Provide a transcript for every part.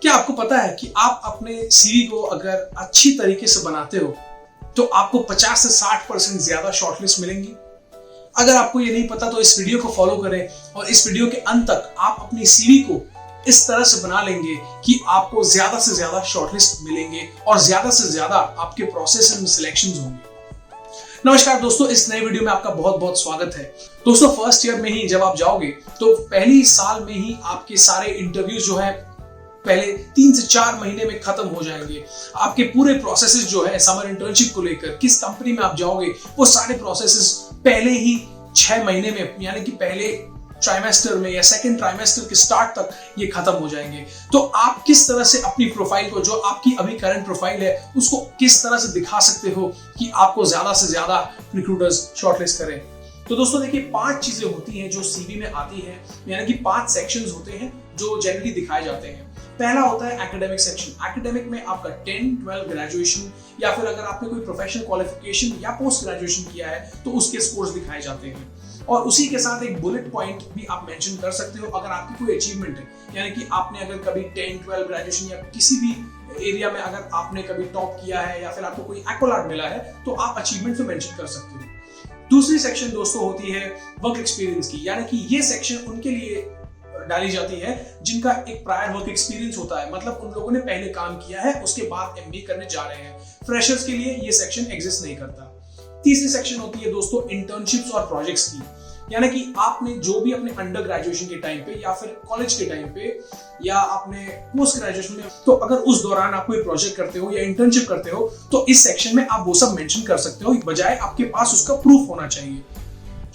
क्या आपको पता है कि आप अपने सीवी को अगर अच्छी तरीके से बनाते हो तो आपको 50 से 60% ज्यादा शॉर्टलिस्ट मिलेंगी। अगर आपको ये नहीं पता तो इस वीडियो को फॉलो करें और इस वीडियो के अंत तक आप अपनी सीवी को इस तरह से बना लेंगे कि आपको ज्यादा से ज्यादा शॉर्टलिस्ट मिलेंगे और ज्यादा से ज्यादा आपके प्रोसेस में सिलेक्शंस होंगे। नमस्कार दोस्तों, इस नए वीडियो में आपका बहुत बहुत स्वागत है। दोस्तों, फर्स्ट ईयर में ही जब आप जाओगे तो पहली साल में ही आपके सारे इंटरव्यूज जो है पहले 3 से 4 महीने में खत्म हो जाएंगे। आपके पूरे प्रोसेसेस जो है समर इंटर्नशिप को लेकर किस कंपनी में आप जाओगे वो सारे प्रोसेसेस पहले ही 6 महीने में यानी कि पहले ट्राइमेस्टर में या सेकंड ट्राइमेस्टर के स्टार्ट तक ये खत्म हो जाएंगे। तो आप किस तरह से अपनी प्रोफाइल को, जो आपकी अभी करंट प्रोफाइल है, उसको किस तरह से दिखा सकते हो कि आपको ज्यादा से ज्यादा रिक्रूटर्स शॉर्टलिस्ट करें। तो दोस्तों देखिए, 5 चीजें होती हैं जो सीवी में आती है, यानी कि 5 सेक्शंस होते हैं जो जनरली दिखाए जाते हैं। पहला होता है एकेडमिक सेक्शन। एकेडमिक में आपका 10, 12 ग्रेजुएशन या फिर अगर आपने कोई प्रोफेशनल क्वालिफिकेशन या पोस्ट ग्रेजुएशन किया है तो उसके स्कोर्स दिखाए जाते हैं। और उसी के साथ एक बुलेट पॉइंट भी आप मेंशन कर सकते हो अगर आपकी कोई अचीवमेंट है, यानी कि आपने अगर कभी 10, 12 ग्रेजुएशन या किसी भी एरिया में अगर आपने कभी टॉप किया है या फिर आपको कोई एक्कोलार्ड मिला है तो आप अचीवमेंट में मेंशन कर सकते हो। दूसरी सेक्शन दोस्तों होती है वर्क एक्सपीरियंस की, यानी कि ये सेक्शन उनके लिए डाली जाती है जिनका एक प्रायर वर्क एक्सपीरियंस होता है, मतलब उन लोगों ने पहले काम किया है उसके बाद एमबीए करने जा रहे हैं। फ्रेशर्स के लिए ये सेक्शन एग्जिस्ट नहीं करता। तीसरी सेक्शन होती है दोस्तों इंटर्नशिप्स और प्रोजेक्ट्स की, यानी कि आपने जो भी अपने अंडर ग्रेजुएशन के टाइम पे या फिर कॉलेज के टाइम पे या अपने पोस्ट ग्रेजुएशन में, तो अगर उस दौरान आप कोई प्रोजेक्ट करते हो या इंटर्नशिप करते हो तो इस सेक्शन में आप वो सब मेंशन कर सकते हो, बजाय आपके पास उसका प्रूफ होना चाहिए।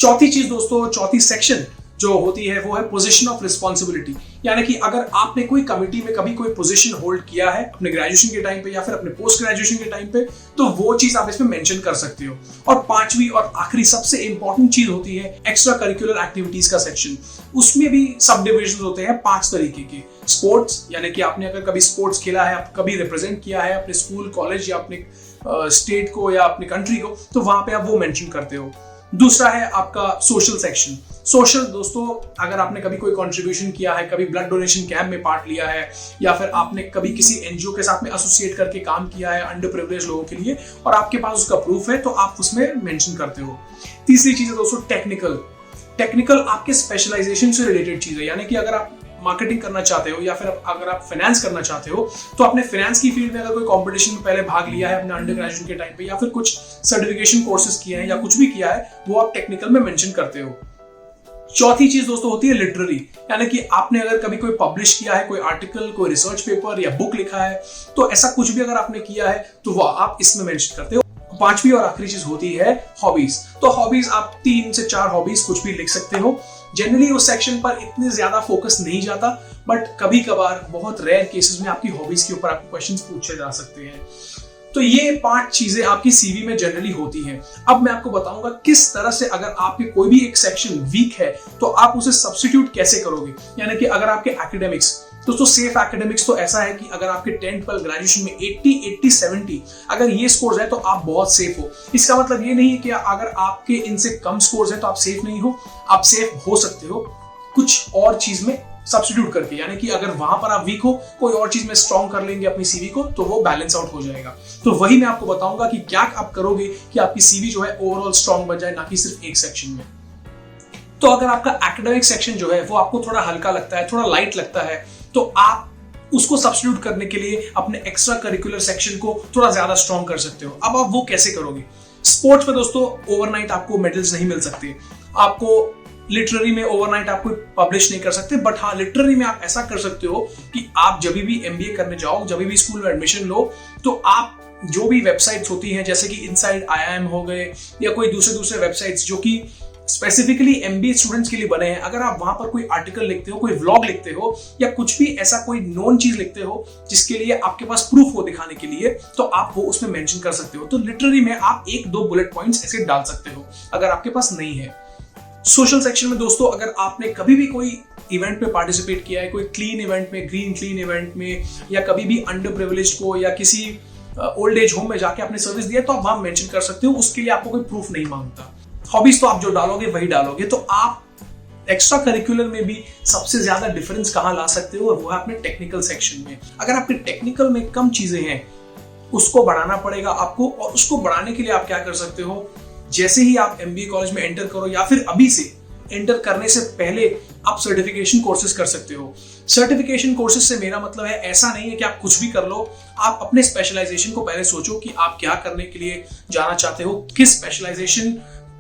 चौथी चीज दोस्तों, चौथी सेक्शन जो होती है वो है पोजीशन ऑफ रिस्पॉन्सिबिलिटी, यानी कि अगर आपने कोई कमिटी में कभी कोई पोजीशन होल्ड किया है अपने ग्रेजुएशन के टाइम पे या फिर अपने पोस्ट ग्रेजुएशन के टाइम पे तो वो चीज आप इसमें मेंशन कर सकते हो। और पांचवी और आखिरी सबसे इंपॉर्टेंट चीज होती है एक्स्ट्रा करिकुलर एक्टिविटीज का सेक्शन। उसमें भी सब डिविजन होते हैं 5 तरीके के। स्पोर्ट्स, यानी कि आपने अगर कभी स्पोर्ट्स खेला है, आप कभी रिप्रेजेंट किया है अपने स्कूल, कॉलेज या अपने स्टेट को या अपने कंट्री को, तो वहां पे आप वो मेंशन करते हो। दूसरा है आपका सोशल सेक्शन। सोशल दोस्तों, अगर आपने कभी कोई कंट्रीब्यूशन किया है, कभी ब्लड डोनेशन कैंप में पार्ट लिया है या फिर आपने कभी किसी एनजीओ के साथ में एसोसिएट करके काम किया है अंडर प्रिविलेज लोगों के लिए और आपके पास उसका प्रूफ है तो आप उसमें मेंशन करते हो। तीसरी चीज है दोस्तों टेक्निकल आपके स्पेशलाइजेशन से रिलेटेड चीज है, यानी कि अगर आप मार्केटिंग करना चाहते हो या फिर अगर आप फाइनेंस करना चाहते हो तो आपने फाइनेंस की फील्ड में अगर कोई कंपटीशन में पहले भाग लिया है अपने अंडर ग्रेजुएशन के टाइम पे या फिर कुछ सर्टिफिकेशन कोर्सेज किए हैं या कुछ भी किया है, वो आप टेक्निकल में मेंशन करते हो। चौथी चीज दोस्तों होती है लिटरेरी, यानी कि आपने अगर कभी कोई पब्लिश किया है, कोई आर्टिकल, कोई रिसर्च पेपर या बुक लिखा है, तो ऐसा कुछ भी अगर आपने किया है तो वो आप इसमें मेंशन करते हो। पांचवी और आखिरी चीज होती है हॉबीज। तो हॉबीज आप 3 से 4 हॉबीज कुछ भी लिख सकते हो। जनरली उस सेक्शन पर इतने ज्यादा फोकस नहीं जाता, बट कभी कभार बहुत रेयर केसेस में आपकी हॉबीज के ऊपर आपको क्वेश्चंस पूछे जा सकते हैं। तो ये 5 चीजें आपकी सीवी में जनरली होती हैं। अब मैं आपको बताऊंगा किस तरह से अगर आपके कोई भी एक सेक्शन वीक है तो आप उसे सब्स्टिट्यूट कैसे करोगे। यानी कि अगर आपके एकेडमिक्स, दोस्तों सेफ एकेडमिक्स तो ऐसा है कि अगर आपके 10, 12 ग्रेजुएशन में 80, 70 अगर ये स्कोर्स है तो आप बहुत सेफ हो। इसका मतलब ये नहीं है कि अगर आपके इनसे कम स्कोर्स है तो आप सेफ नहीं हो, आप सेफ हो सकते हो कुछ और चीज में सब्स्टिट्यूट करके, यानी कि अगर वहां पर आप वीक हो कोई और चीज में स्ट्रॉन्ग कर लेंगे अपनी सीवी को तो वो बैलेंस आउट हो जाएगा। तो वही मैं आपको बताऊंगा कि क्या आप करोगे कि आपकी सीवी जो है ओवरऑल स्ट्रॉन्ग बन जाए, ना कि सिर्फ एक सेक्शन में। तो अगर आपका एकेडमिक सेक्शन जो है वो आपको थोड़ा हल्का लगता है, थोड़ा लाइट लगता है, तो आप उसको सब्स्टिट्यूट करने के लिए अपने एक्स्ट्रा करिकुलर सेक्शन को थोड़ा ज्यादा स्ट्रॉन्ग कर सकते हो। अब आप वो कैसे करोगे? स्पोर्ट्स में दोस्तों ओवरनाइट आपको मेडल्स नहीं मिल सकते, आपको लिटरेरी में ओवरनाइट आप कोई पब्लिश नहीं कर सकते, बट हाँ लिटरेरी में आप ऐसा कर सकते हो कि आप जब भी एमबीए करने जाओ, जब भी स्कूल में एडमिशन लो, तो आप जो भी वेबसाइट्स होती हैं जैसे कि इनसाइड IIM हो गए या कोई दूसरे वेबसाइट्स जो कि स्पेसिफिकली एमबीए स्टूडेंट्स के लिए बने हैं, अगर आप वहां पर कोई आर्टिकल लिखते हो, कोई व्लॉग लिखते हो या कुछ भी ऐसा कोई नोन चीज लिखते हो जिसके लिए आपके पास प्रूफ हो दिखाने के लिए, तो आप वो उसमें मेंशन कर सकते हो। तो लिटरेरी में आप 1-2 बुलेट पॉइंट्स ऐसे डाल सकते हो अगर आपके पास नहीं है। सोशल सेक्शन में दोस्तों अगर आपने कभी भी कोई इवेंट में पार्टिसिपेट किया है, कोई क्लीन इवेंट में, ग्रीन क्लीन इवेंट में, या कभी भी अंडर प्रिविलेज को या किसी ओल्ड एज होम में जाके आपने सर्विस दिया तो आप वहां मेंशन कर सकते हो, उसके लिए आपको कोई प्रूफ नहीं मांगता। हॉबीज तो आप जो डालोगे वही डालोगे। तो आप एक्स्ट्रा करिकुलर में भी सबसे ज्यादा डिफरेंस कहाँ ला सकते हो, वो है अपने टेक्निकल सेक्शन में। अगर आपके टेक्निकल में कम चीजें हैं, उसको बढ़ाना पड़ेगा आपको। और उसको बढ़ाने के लिए आप क्या कर सकते हो, जैसे ही आप एमबीए कॉलेज में एंटर करो या फिर अभी से एंटर करने से पहले आप सर्टिफिकेशन कोर्सेज कर सकते हो। सर्टिफिकेशन कोर्सेज से मेरा मतलब है, ऐसा नहीं है कि आप कुछ भी कर लो। आप अपने स्पेशलाइजेशन को पहले सोचो कि आप क्या करने के लिए जाना चाहते हो, किस स्पेशलाइजेशन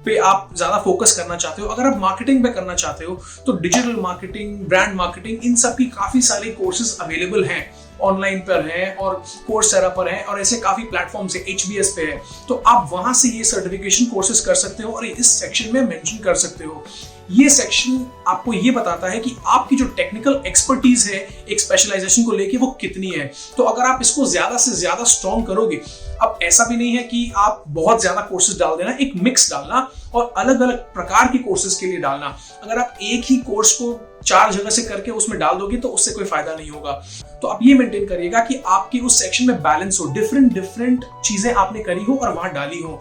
पे आप ज्यादा फोकस करना चाहते हो। अगर आप मार्केटिंग पे करना चाहते हो तो डिजिटल मार्केटिंग, ब्रांड मार्केटिंग, इन सब की काफी सारे कोर्सेज अवेलेबल हैं, ऑनलाइन पर है और कोर्सेरा पर है और ऐसे काफी प्लेटफॉर्म्स है, HBS पे है। तो आप वहां से ये सर्टिफिकेशन कोर्सेज कर सकते हो और इस सेक्शन में मेंशन कर सकते हो। ये सेक्शन आपको ये बताता है कि आपकी जो टेक्निकल एक्सपर्टीज है एक स्पेशलाइजेशन को लेके वो कितनी है। तो अगर आप इसको ज्यादा से ज्यादा स्ट्रॉन्ग करोगे, अब ऐसा भी नहीं है कि आप बहुत ज्यादा कोर्सेज डाल देना, एक मिक्स डालना और अलग अलग प्रकार के कोर्सेज के लिए डालना। अगर आप एक ही कोर्स को 4 जगह से करके उसमें डाल दोगे तो उससे कोई फायदा नहीं होगा। तो आप ये मेंटेन करिएगा कि आपकी उस सेक्शन में बैलेंस हो, डिफरेंट चीजें आपने करी हो और वहां डाली हो।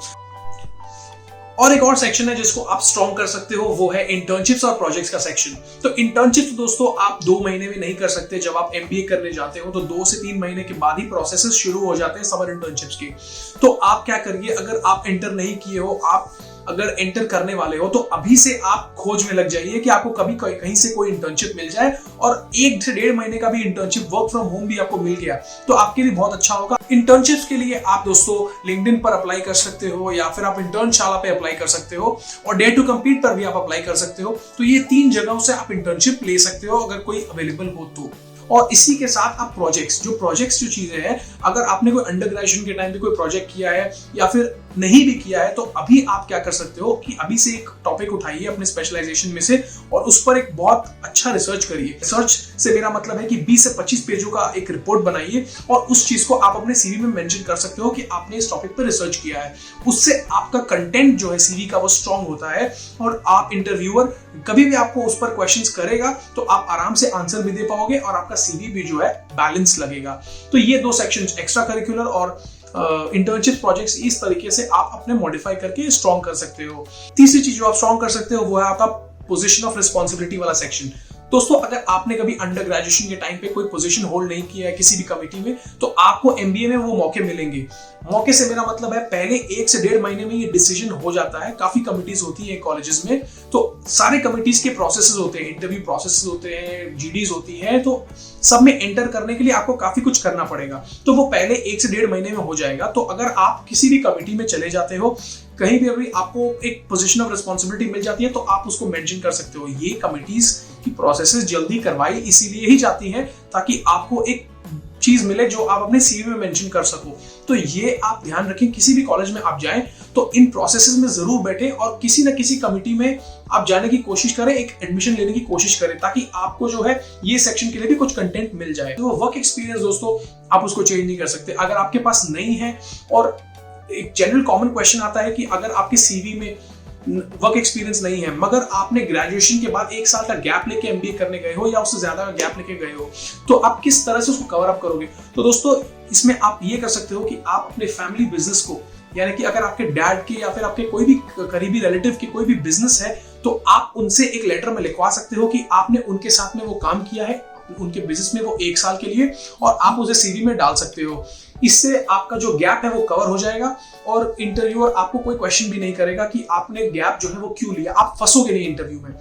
और एक और सेक्शन है जिसको आप स्ट्रॉन्ग कर सकते हो, वो है इंटर्नशिप्स और प्रोजेक्ट्स का सेक्शन। तो इंटर्नशिप्स दोस्तों आप 2 महीने में नहीं कर सकते। जब आप एमबीए करने जाते हो तो 2 से 3 महीने के बाद ही प्रोसेसेस शुरू हो जाते हैं समर इंटर्नशिप्स के। तो आप क्या करिए, अगर आप एंटर नहीं किए हो, आप अगर एंटर करने वाले हो तो अभी से आप खोज में लग जाइए कि आपको कभी कहीं से कोई इंटर्नशिप मिल जाए। और 1 से 1.5 महीने का भी इंटर्नशिप वर्क फ्रॉम होम भी आपको मिल गया तो आपके लिए बहुत अच्छा होगा। इंटर्नशिप्स के लिए आप दोस्तों लिंक्डइन पर अप्लाई कर सकते हो या फिर आप इंटर्नशाला पे अप्लाई कर सकते हो और डेयर टू कंप्लीट पर भी आप अप्लाई कर सकते हो। तो ये 3 जगहों से आप इंटर्नशिप ले सकते हो अगर कोई अवेलेबल हो तो। और इसी के साथ आप प्रोजेक्ट्स जो चीजें हैं, अगर आपने कोई अंडर ग्रेजुएशन के टाइम पे कोई प्रोजेक्ट किया है या फिर नहीं भी किया है तो अभी आप क्या कर सकते हो कि अभी से एक टॉपिक उठाइए अपने स्पेशलाइजेशन में से और उस पर एक बहुत अच्छा रिसर्च करिए। रिसर्च से मेरा मतलब है कि 20 से 25 पेजों का एक रिपोर्ट बनाइए और उस चीज को आप अपने सीवी में मेंशन कर सकते हो कि आपने इस टॉपिक पर रिसर्च किया है। उससे आपका कंटेंट जो है सीवी का वो स्ट्रांग होता है और आप इंटरव्यूअर कभी भी आपको उस पर क्वेश्चंस करेगा तो आप आराम से आंसर भी दे पाओगे और आपका सीवी भी जो है बैलेंस लगेगा। तो ये 2 सेक्शंस, एक्स्ट्रा करिकुलर और इंटर्नशिप प्रोजेक्ट्स, इस तरीके से आप अपने मॉडिफाई करके स्ट्रॉन्ग कर सकते हो। तीसरी चीज जो आप स्ट्रॉन्ग कर सकते हो वो है आपका पोजीशन ऑफ रिस्पॉन्सिबिलिटी वाला सेक्शन। दोस्तों अगर आपने कभी अंडर ग्रेजुएशन के टाइम पे कोई पोजीशन होल्ड नहीं किया है किसी भी कमिटी में तो आपको एमबीए में वो मौके मिलेंगे। मौके से मेरा मतलब है पहले 1 से 1.5 महीने में ये डिसीजन हो जाता है। काफी कमिटीज होती है कॉलेजेस में, तो सारे कमिटीज के प्रोसेसेस होते हैं, इंटरव्यू प्रोसेसेस होते हैं, जीडीज होती है, तो सब में एंटर करने के लिए आपको काफी कुछ करना पड़ेगा। तो वो पहले 1 से 1.5 महीने में हो जाएगा। तो अगर आप किसी भी कमिटी में चले जाते हो, कहीं भी अभी आपको एक पोजीशन ऑफ रिस्पॉन्सिबिलिटी मिल जाती है तो आप उसको मेंशन कर सकते हो। ये कमिटीज की प्रोसेसेस जल्दी करवाई इसीलिए ही जाती हैं ताकि आपको एक चीज मिले जो आप अपने सीवी में मेंशन कर सको। तो ये आप ध्यान रखें, किसी भी कॉलेज में आप जाएं तो इन प्रोसेसेस में जरूर बैठे और किसी न किसी कमिटी में आप जाने की कोशिश करें, एक एडमिशन लेने की कोशिश करें ताकि आपको जो है ये सेक्शन के लिए भी कुछ कंटेंट मिल जाए। तो वर्क एक्सपीरियंस दोस्तों आप उसको चेंज नहीं कर सकते अगर आपके पास नहीं है। और एक जनरल कॉमन क्वेश्चन आता है कि अगर आपके सीवी में वर्क एक्सपीरियंस नहीं है मगर आपने ग्रेजुएशन के बाद 1 साल का गैप लेके एमबीए करने गए हो या उससे ज्यादा गैप लेके गए हो तो आप किस तरह से उसको कवर अप करोगे। तो दोस्तों इसमें आप ये कर सकते हो कि आप अपने फैमिली बिजनेस को, यानी कि अगर आपके डैड के या फिर आपके कोई भी करीबी रिलेटिव के कोई भी बिजनेस है तो आप उनसे एक लेटर में लिखवा सकते हो कि आपने उनके साथ में वो काम किया है उनके बिजनेस में वो 1 साल के लिए और आप उसे सीवी में डाल सकते हो। इससे आपका जो गैप है वो कवर हो जाएगा और इंटरव्यूअर आपको कोई क्वेश्चन भी नहीं करेगा कि आपने गैप जो है वो क्यों लिया। आप फंसोगे नहीं इंटरव्यू में।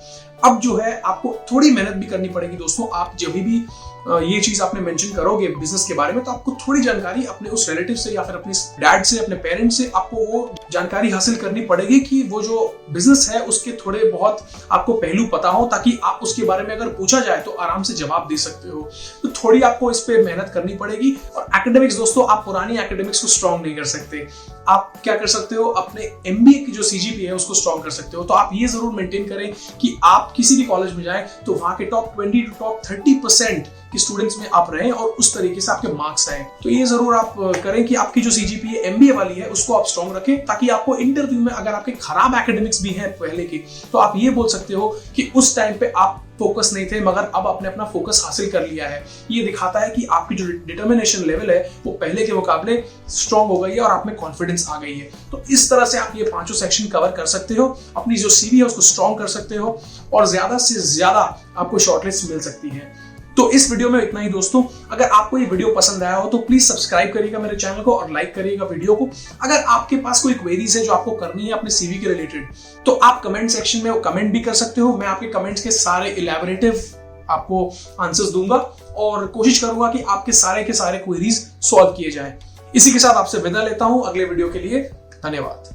अब जो है आपको थोड़ी मेहनत भी करनी पड़ेगी दोस्तों। आप जब भी ये चीज आपने मेंशन करोगे बिजनेस के बारे में तो आपको थोड़ी जानकारी अपने उस रिलेटिव से या फिर अपने डैड से, अपने पेरेंट्स से आपको वो जानकारी हासिल करनी पड़ेगी कि वो जो बिजनेस है उसके थोड़े बहुत आपको पहलू पता हो ताकि आप उसके बारे में अगर पूछा जाए तो आराम से जवाब दे सकते हो। तो थोड़ी आपको इस पे मेहनत करनी पड़ेगी। और एकेडमिक्स दोस्तों, आप पुरानी एकेडमिक्स को स्ट्रॉन्ग नहीं कर सकते। आप क्या कर सकते हो, अपने एमबीए की जो सीजीपीए है उसको स्ट्रॉन्ग कर सकते हो। तो आप ये जरूर मेंटेन करें कि आप किसी भी कॉलेज में जाएं तो वहां के टॉप 20 टू टॉप 30% के स्टूडेंट्स में आप रहें और उस तरीके से आपके मार्क्स आए। तो ये जरूर आप करें कि आपकी जो सीजीपीए एमबीए वाली है उसको आप स्ट्रॉन्ग रखें ताकि आपको इंटरव्यू में अगर आपके खराब एकेडमिक्स भी हैं पहले के तो आप ये बोल सकते हो कि उस टाइम पे आप फोकस नहीं थे, मगर अब आपने अपना फोकस हासिल कर लिया है। ये दिखाता है कि आपकी जो डिटर्मिनेशन लेवल है वो पहले के मुकाबले स्ट्रांग हो गई है और आप में कॉन्फिडेंस आ गई है। तो इस तरह से आप ये 5 सेक्शन कवर कर सकते हो, अपनी जो सीवी है उसको स्ट्रांग कर सकते हो और ज्यादा से ज्यादा आपको शॉर्टलिस्ट मिल सकती है। तो इस वीडियो में इतना ही दोस्तों। अगर आपको ये वीडियो पसंद आया हो तो प्लीज सब्सक्राइब करिएगा मेरे चैनल को और लाइक करिएगा वीडियो को। अगर आपके पास कोई क्वेरीज है जो आपको करनी है अपने सीवी के रिलेटेड, तो आप कमेंट सेक्शन में वो कमेंट भी कर सकते हो। मैं आपके कमेंट्स के सारे इलैबोरेटिव आपको आंसर्स दूंगा और कोशिश करूंगा कि आपके सारे के सारे क्वेरीज सॉल्व किए जाए। इसी के साथ आपसे विदा लेता हूं अगले वीडियो के लिए। धन्यवाद।